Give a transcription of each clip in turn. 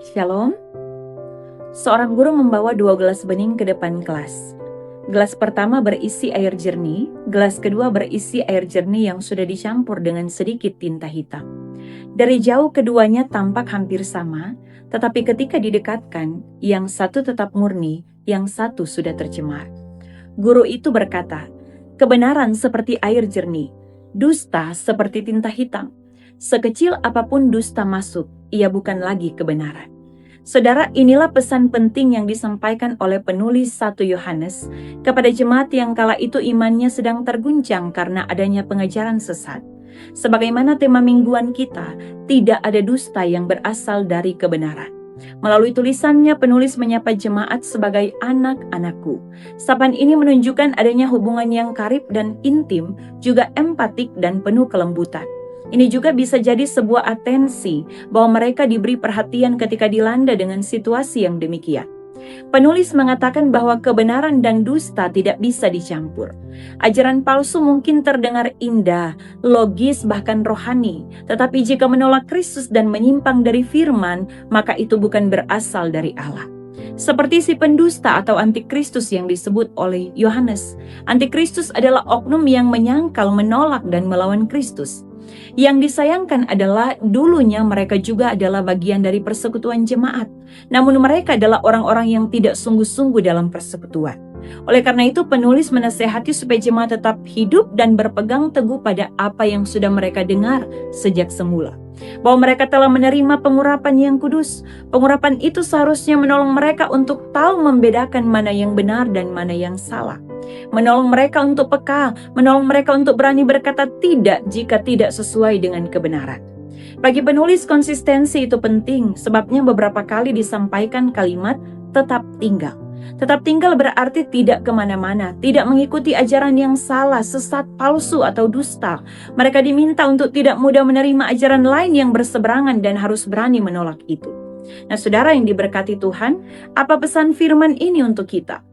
Shalom. Seorang guru membawa 2 gelas bening ke depan kelas. Gelas pertama berisi air jernih, gelas kedua berisi air jernih yang sudah dicampur dengan sedikit tinta hitam. Dari jauh keduanya tampak hampir sama, tetapi ketika didekatkan, yang satu tetap murni, yang satu sudah tercemar. Guru itu berkata, kebenaran seperti air jernih, dusta seperti tinta hitam. Sekecil apapun dusta masuk, ia bukan lagi kebenaran. Saudara, inilah pesan penting yang disampaikan oleh penulis 1 Yohanes kepada jemaat yang kala itu imannya sedang terguncang karena adanya pengajaran sesat. Sebagaimana tema mingguan kita, tidak ada dusta yang berasal dari kebenaran. Melalui tulisannya, penulis menyapa jemaat sebagai anak-anakku. Sapaan ini menunjukkan adanya hubungan yang karib dan intim, juga empatik dan penuh kelembutan. Ini juga bisa jadi sebuah atensi bahwa mereka diberi perhatian ketika dilanda dengan situasi yang demikian. Penulis mengatakan bahwa kebenaran dan dusta tidak bisa dicampur. Ajaran palsu mungkin terdengar indah, logis, bahkan rohani. Tetapi jika menolak Kristus dan menyimpang dari firman, maka itu bukan berasal dari Allah. Seperti si pendusta atau antikristus yang disebut oleh Yohanes. Antikristus adalah oknum yang menyangkal, menolak, dan melawan Kristus. Yang disayangkan adalah dulunya mereka juga adalah bagian dari persekutuan jemaat. Namun mereka adalah orang-orang yang tidak sungguh-sungguh dalam persekutuan. Oleh karena itu penulis menasehati supaya jemaat tetap hidup dan berpegang teguh pada apa yang sudah mereka dengar sejak semula. Bahwa mereka telah menerima pengurapan yang kudus. Pengurapan itu seharusnya menolong mereka untuk tahu membedakan mana yang benar dan mana yang salah. Menolong mereka untuk peka, menolong mereka untuk berani berkata tidak jika tidak sesuai dengan kebenaran. Bagi penulis, konsistensi itu penting, sebabnya beberapa kali disampaikan kalimat tetap tinggal. Tetap tinggal berarti tidak kemana-mana, tidak mengikuti ajaran yang salah, sesat, palsu, atau dusta. Mereka diminta untuk tidak mudah menerima ajaran lain yang berseberangan dan harus berani menolak itu. Nah, saudara yang diberkati Tuhan, apa pesan firman ini untuk kita?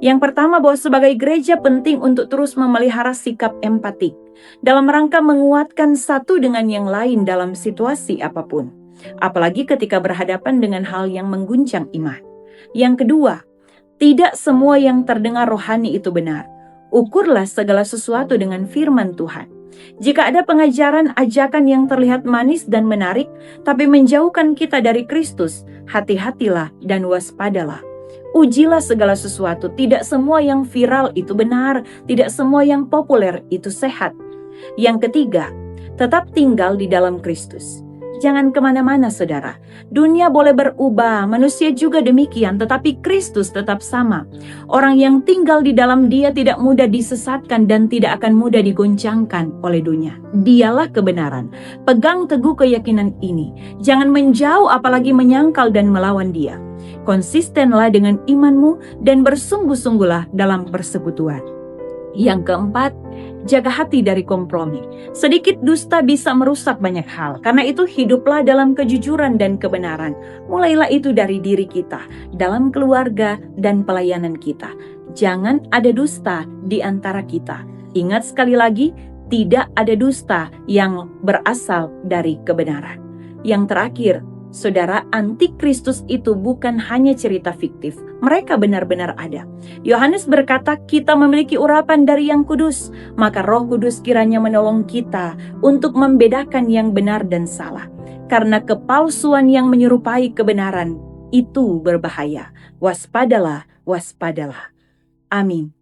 Yang pertama, bahwa sebagai gereja penting untuk terus memelihara sikap empatik dalam rangka menguatkan satu dengan yang lain dalam situasi apapun, apalagi ketika berhadapan dengan hal yang mengguncang iman. Yang kedua, tidak semua yang terdengar rohani itu benar. Ukurlah segala sesuatu dengan firman Tuhan. Jika ada pengajaran ajakan yang terlihat manis dan menarik, tapi menjauhkan kita dari Kristus, hati-hatilah dan waspadalah. Ujilah segala sesuatu, tidak semua yang viral itu benar, tidak semua yang populer itu sehat. Yang ketiga, tetap tinggal di dalam Kristus. Jangan kemana-mana saudara, dunia boleh berubah, manusia juga demikian, tetapi Kristus tetap sama. Orang yang tinggal di dalam Dia tidak mudah disesatkan dan tidak akan mudah digoncangkan oleh dunia. Dialah kebenaran, pegang teguh keyakinan ini, jangan menjauh apalagi menyangkal dan melawan Dia. Konsistenlah dengan imanmu dan bersungguh-sungguhlah dalam persekutuan. Yang keempat, jaga hati dari kompromi. Sedikit dusta bisa merusak banyak hal. Karena itu hiduplah dalam kejujuran dan kebenaran. Mulailah itu dari diri kita, dalam keluarga dan pelayanan kita. Jangan ada dusta di antara kita. Ingat sekali lagi, tidak ada dusta yang berasal dari kebenaran. Yang terakhir, saudara, antikristus itu bukan hanya cerita fiktif. Mereka benar-benar ada. Yohanes berkata, kita memiliki urapan dari yang kudus. Maka Roh Kudus kiranya menolong kita untuk membedakan yang benar dan salah. Karena kepalsuan yang menyerupai kebenaran itu berbahaya. Waspadalah, waspadalah. Amin.